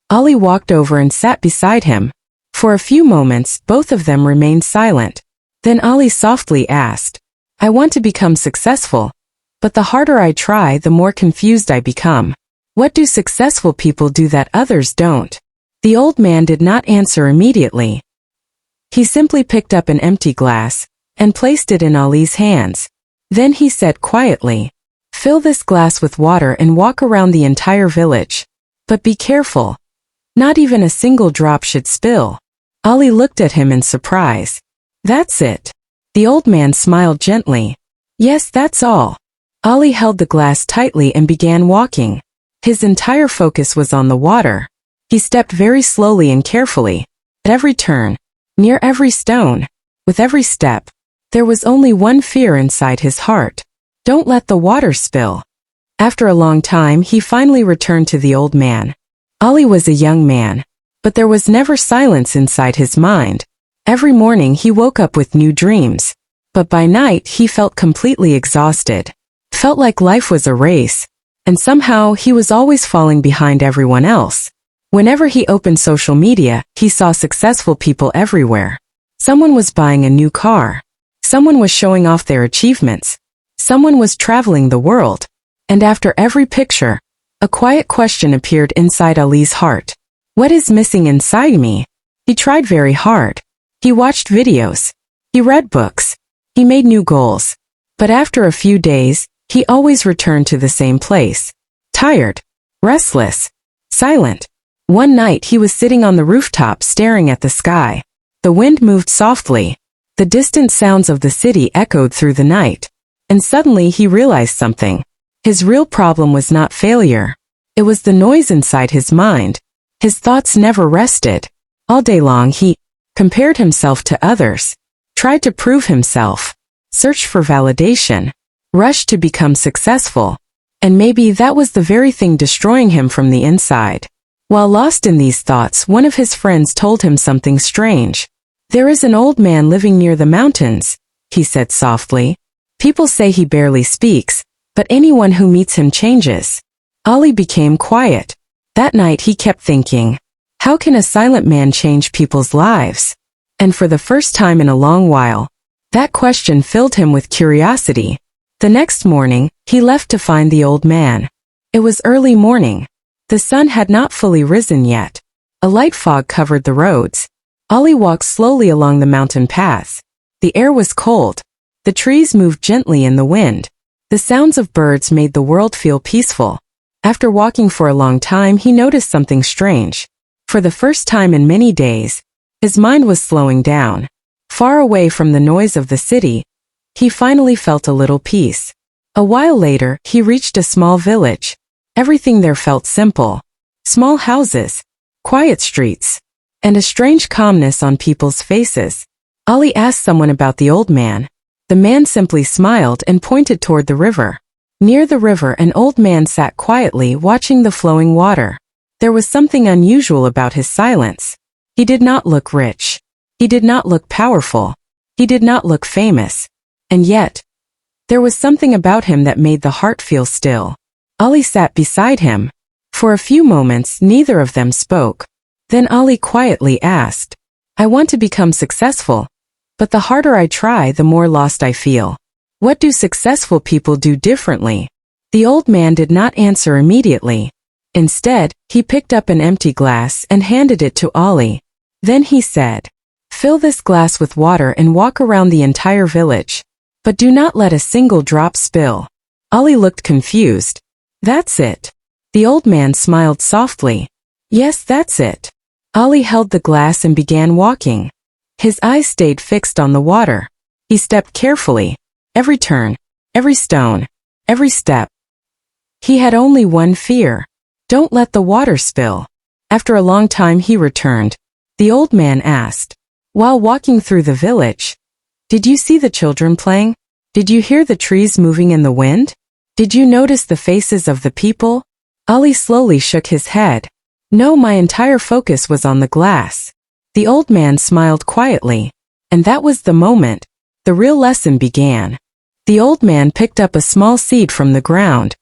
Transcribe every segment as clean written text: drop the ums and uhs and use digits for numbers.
Ali walked over and sat beside him. For a few moments, both of them remained silent. Then Ali softly asked, "I want to become successful, but the harder I try, the more confused I become. What do successful people do that others don't?" The old man did not answer immediately. He simply picked up an empty glass and placed it in Ali's hands. Then he said quietly, "Fill this glass with water and walk around the entire village. But be careful. Not even a single drop should spill." Ali looked at him in surprise. "That's it?" The old man smiled gently. "Yes, that's all." Ali held the glass tightly and began walking. His entire focus was on the water. He stepped very slowly and carefully. At every turn, near every stone, with every step, there was only one fear inside his heart. Don't let the water spill. After a long time, he finally returned to the old man. Ali was a young man, but there was never silence inside his mind. Every morning he woke up with new dreams, but by night he felt completely exhausted. Felt like life was a race, and somehow he was always falling behind everyone else. Whenever he opened social media, he saw successful people everywhere. Someone was buying a new car. Someone was showing off their achievements. Someone was traveling the world. And after every picture, a quiet question appeared inside Ali's heart. What is missing inside me? He tried very hard. He watched videos. He read books. He made new goals. But after a few days, he always returned to the same place. Tired, restless, silent. One night he was sitting on the rooftop staring at the sky. The wind moved softly. The distant sounds of the city echoed through the night. And suddenly he realized something. His real problem was not failure. It was the noise inside his mind. His thoughts never rested. All day long he compared himself to others, tried to prove himself, searched for validation, rushed to become successful. And maybe that was the very thing destroying him from the inside. While lost in these thoughts, one of his friends told him something strange. "There is an old man living near the mountains," he said softly. "People say he barely speaks, but anyone who meets him changes." Ali became quiet. That night he kept thinking, how can a silent man change people's lives? And for the first time in a long while, that question filled him with curiosity. The next morning, he left to find the old man. It was early morning. The sun had not fully risen yet. A light fog covered the roads. Ali walked slowly along the mountain paths. The air was cold. The trees moved gently in the wind. The sounds of birds made the world feel peaceful. After walking for a long time, he noticed something strange. For the first time in many days, his mind was slowing down. Far away from the noise of the city, he finally felt a little peace. A while later, he reached a small village. Everything there felt simple. Small houses, quiet streets, and a strange calmness on people's faces. Ali asked someone about the old man. The man simply smiled and pointed toward the river. Near the river, an old man sat quietly watching the flowing water. There was something unusual about his silence. He did not look rich. He did not look powerful. He did not look famous. And yet, there was something about him that made the heart feel still. Ali sat beside him. For a few moments, neither of them spoke. Then Ali quietly asked, "I want to become successful, but the harder I try, the more lost I feel. What do successful people do differently?" The old man did not answer immediately. Instead, he picked up an empty glass and handed it to Ali. Then he said, "Fill this glass with water and walk around the entire village. But do not let a single drop spill." Ali looked confused. "That's it?" The old man smiled softly. "Yes, that's it." Ali held the glass and began walking. His eyes stayed fixed on the water. He stepped carefully. Every turn, every stone, every step. He had only one fear. Don't let the water spill. After a long time he returned. The old man asked, "While walking through the village, did you see the children playing? Did you hear the trees moving in the wind? Did you notice the faces of the people?" Ali slowly shook his head. "No, my entire focus was on the glass." The old man smiled quietly. And that was the moment the real lesson began. The old man picked up a small seed from the ground.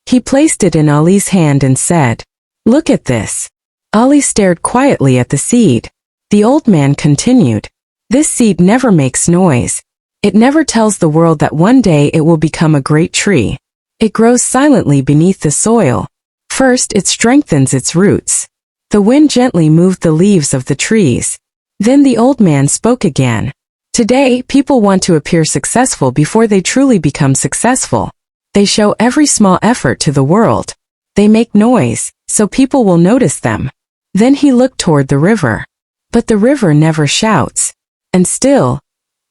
He placed it in Ali's hand and said, "Look at this. Ali stared quietly at the seed. The old man continued. This seed never makes noise. It never tells the world that one day it will become a great tree. It grows silently beneath the soil. First, it strengthens its roots. The wind gently moved the leaves of the trees. Then the old man spoke again. Today, people want to appear successful before they truly become successful. They show every small effort to the world. They make noise, so people will notice them. Then he looked toward the river. But the river never shouts. And still,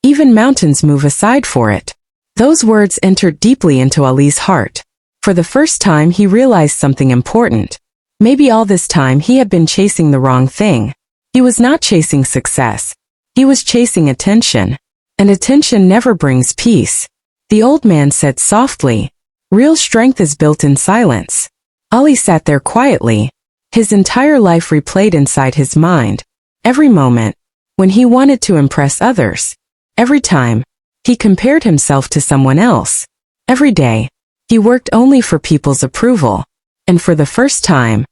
even mountains move aside for it. Those words entered deeply into Ali's heart. For the first time he realized something important. Maybe all this time he had been chasing the wrong thing. He was not chasing success. He was chasing attention. And attention never brings peace. The old man said softly, "Real strength is built in silence." Ali sat there quietly. His entire life replayed inside his mind. Every moment, when he wanted to impress others. Every time, he compared himself to someone else. Every day, he worked only for people's approval. And for the first time,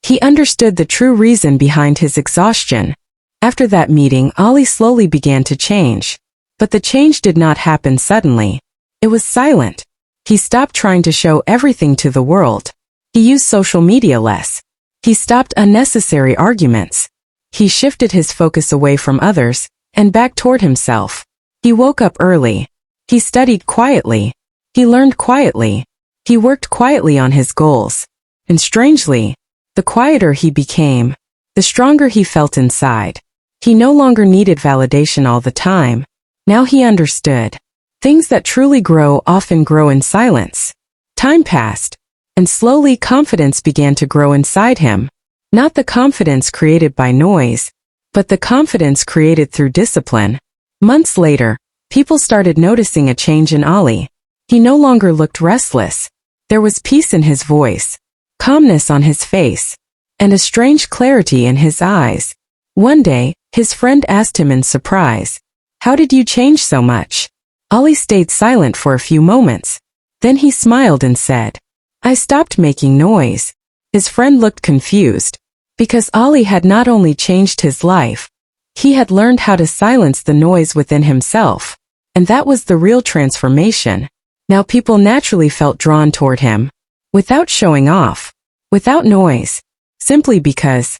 he understood the true reason behind his exhaustion. After that meeting, Ali slowly began to change. But the change did not happen suddenly. It was silent. He stopped trying to show everything to the world. He used social media less. He stopped unnecessary arguments. He shifted his focus away from others and back toward himself. He woke up early. He studied quietly. He learned quietly. He worked quietly on his goals. And strangely, the quieter he became, the stronger he felt inside. He no longer needed validation all the time. Now he understood. Things that truly grow often grow in silence. Time passed, and slowly confidence began to grow inside him. Not the confidence created by noise, but the confidence created through discipline. Months later, people started noticing a change in Ali. He no longer looked restless. There was peace in his voice, calmness on his face, and a strange clarity in his eyes. One day, his friend asked him in surprise, "How did you change so much?" Ali stayed silent for a few moments. Then he smiled and said, "I stopped making noise." His friend looked confused. Because Ali had not only changed his life, he had learned how to silence the noise within himself. And that was the real transformation. Now people naturally felt drawn toward him, without showing off, without noise, simply because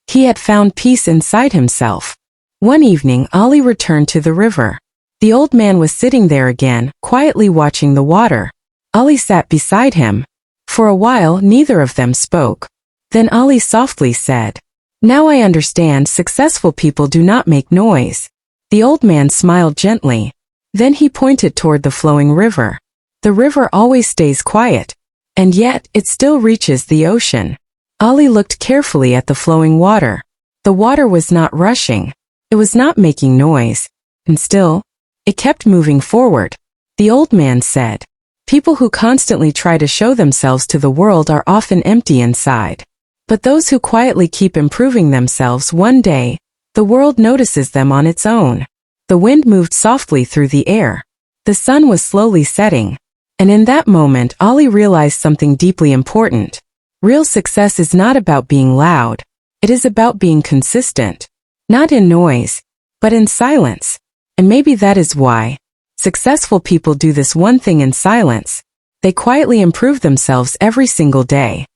he had found peace inside himself. One evening, Ali returned to the river. The old man was sitting there again, quietly watching the water. Ali sat beside him. For a while, neither of them spoke. Then Ali softly said, "Now I understand successful people do not make noise." The old man smiled gently. Then he pointed toward the flowing river. The river always stays quiet, and yet it still reaches the ocean. Ali looked carefully at the flowing water. The water was not rushing. It was not making noise. And still, it kept moving forward. The old man said, "People who constantly try to show themselves to the world are often empty inside. But those who quietly keep improving themselves, one day, the world notices them on its own." The wind moved softly through the air. The sun was slowly setting. And in that moment, Ali realized something deeply important. Real success is not about being loud. It is about being consistent. Not in noise, but in silence. And maybe that is why successful people do this one thing in silence. They quietly improve themselves every single day.